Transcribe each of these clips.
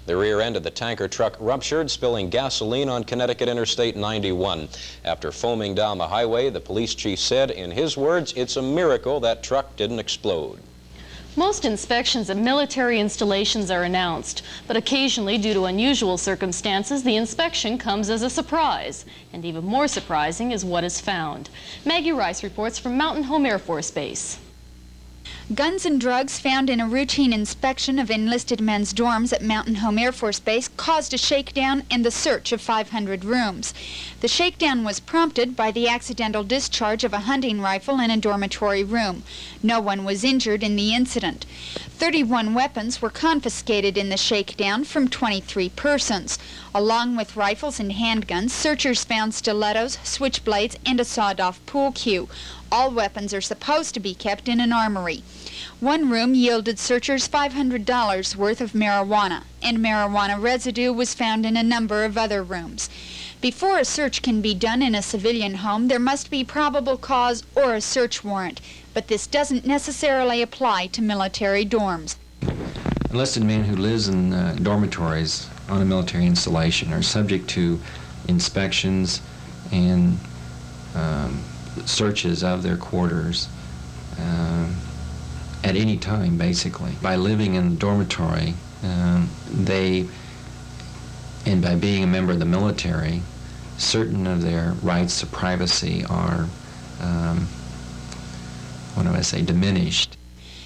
The rear end of the tanker truck ruptured, spilling gasoline on Connecticut Interstate 91. After foaming down the highway, the police chief said, in his words, it's a miracle that truck didn't explode. Most inspections of military installations are announced, but occasionally, due to unusual circumstances, the inspection comes as a surprise. And even more surprising is what is found. Maggie Rice reports from Mountain Home Air Force Base. Guns and drugs found in a routine inspection of enlisted men's dorms at Mountain Home Air Force Base caused a shakedown and the search of 500 rooms. The shakedown was prompted by the accidental discharge of a hunting rifle in a dormitory room. No one was injured in the incident. 31 weapons were confiscated in the shakedown from 23 persons. Along with rifles and handguns, searchers found stilettos, switchblades, and a sawed-off pool cue. All weapons are supposed to be kept in an armory. One room yielded searchers $500 worth of marijuana, and marijuana residue was found in a number of other rooms. Before a search can be done in a civilian home, there must be probable cause or a search warrant, but this doesn't necessarily apply to military dorms. Enlisted men who lives in dormitories on a military installation are subject to inspections and searches of their quarters at any time, basically. By living in a dormitory, and by being a member of the military, certain of their rights to privacy are, diminished.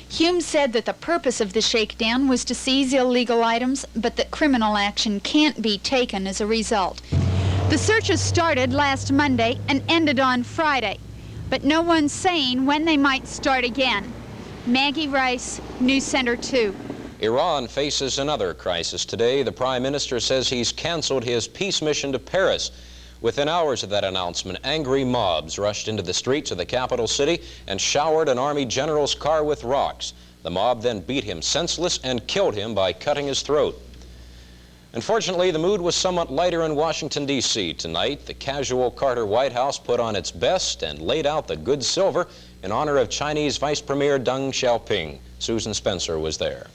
Hume said that the purpose of the shakedown was to seize illegal items, but that criminal action can't be taken as a result. The searches started last Monday and ended on Friday, but no one's saying when they might start again. Maggie Rice, News Center 2. Iran faces another crisis today. The Prime Minister says he's canceled his peace mission to Paris. Within hours of that announcement, angry mobs rushed into the streets of the capital city and showered an army general's car with rocks. The mob then beat him senseless and killed him by cutting his throat. Unfortunately, the mood was somewhat lighter in Washington, D.C. tonight. The casual Carter White House put on its best and laid out the good silver in honor of Chinese Vice Premier Deng Xiaoping. Susan Spencer was there.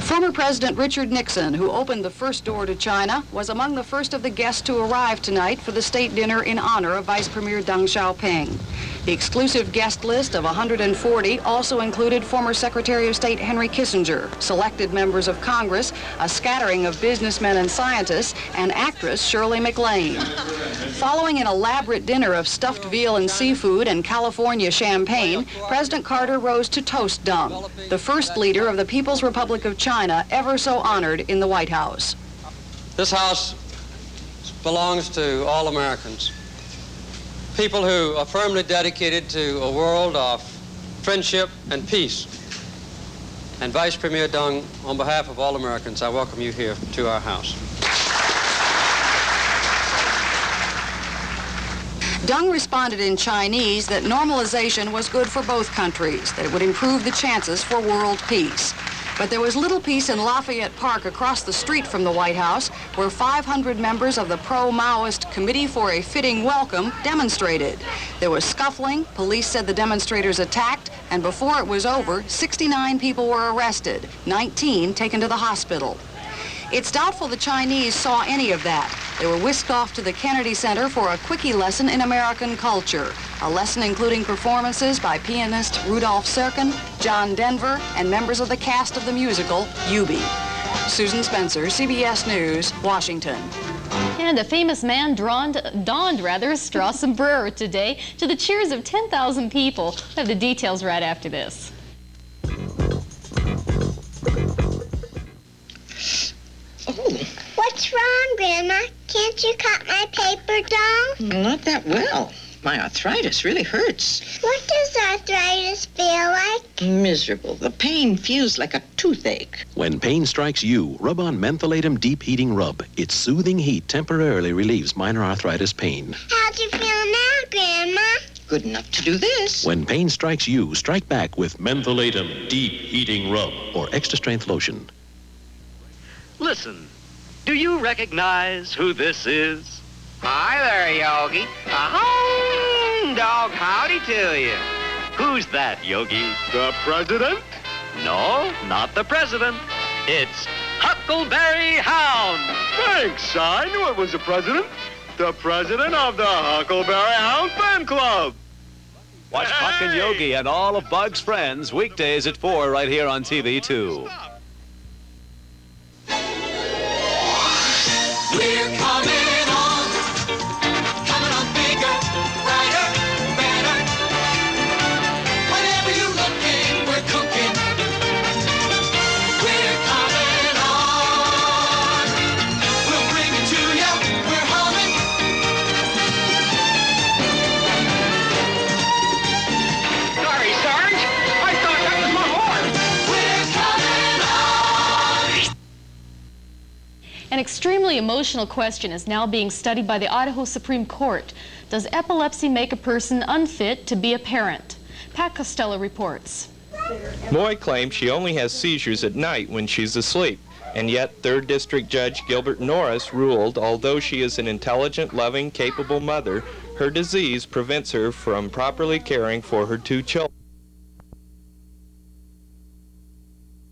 Former President Richard Nixon, who opened the first door to China, was among the first of the guests to arrive tonight for the state dinner in honor of Vice Premier Deng Xiaoping. The exclusive guest list of 140 also included former Secretary of State Henry Kissinger, selected members of Congress, a scattering of businessmen and scientists, and actress Shirley MacLaine. Following an elaborate dinner of stuffed veal and seafood and California champagne, President Carter rose to toast Deng, the first leader of the People's Republic of China ever so honored in the White House. This house belongs to all Americans. People who are firmly dedicated to a world of friendship and peace. And Vice Premier Deng, on behalf of all Americans, I welcome you here to our house. Deng responded in Chinese that normalization was good for both countries, that it would improve the chances for world peace. But there was little peace in Lafayette Park across the street from the White House, where 500 members of the pro-Maoist Committee for a Fitting Welcome demonstrated. There was scuffling, police said the demonstrators attacked, and before it was over, 69 people were arrested, 19 taken to the hospital. It's doubtful the Chinese saw any of that. They were whisked off to the Kennedy Center for a quickie lesson in American culture, a lesson including performances by pianist Rudolph Serkin, John Denver, and members of the cast of the musical, Eubie. Susan Spencer, CBS News, Washington. And a famous man donned a straw sombrero today to the cheers of 10,000 people. We'll have the details right after this. What's wrong, Grandma? Can't you cut my paper doll? Not that well. My arthritis really hurts. What does arthritis feel like? Miserable. The pain feels like a toothache. When pain strikes you, rub on Mentholatum Deep Heating Rub. Its soothing heat temporarily relieves minor arthritis pain. How'd you feel now, Grandma? Good enough to do this. When pain strikes you, strike back with Mentholatum Deep Heating Rub or extra strength lotion. Listen, do you recognize who this is? Hi there, Yogi. A-home, dog, howdy to you. Who's that, Yogi? The president? No, not the president. It's Huckleberry Hound. Thanks. I knew it was the president. The president of the Huckleberry Hound Fan Club. Watch Huck and Yogi and all of Bug's friends weekdays at 4 right here on TV 2. We're coming on bigger, brighter, better. Whenever you're looking, we're cooking. We're coming on. We'll bring it to you. We're humming. Sorry, Sarge. I thought that was my horn. We're coming on. An extremely emotional question is now being studied by the Idaho Supreme Court. Does epilepsy make a person unfit to be a parent? Pat Costello reports. Moy claims she only has seizures at night when she's asleep, and yet 3rd District Judge Gilbert Norris ruled although she is an intelligent, loving, capable mother, her disease prevents her from properly caring for her 2 children.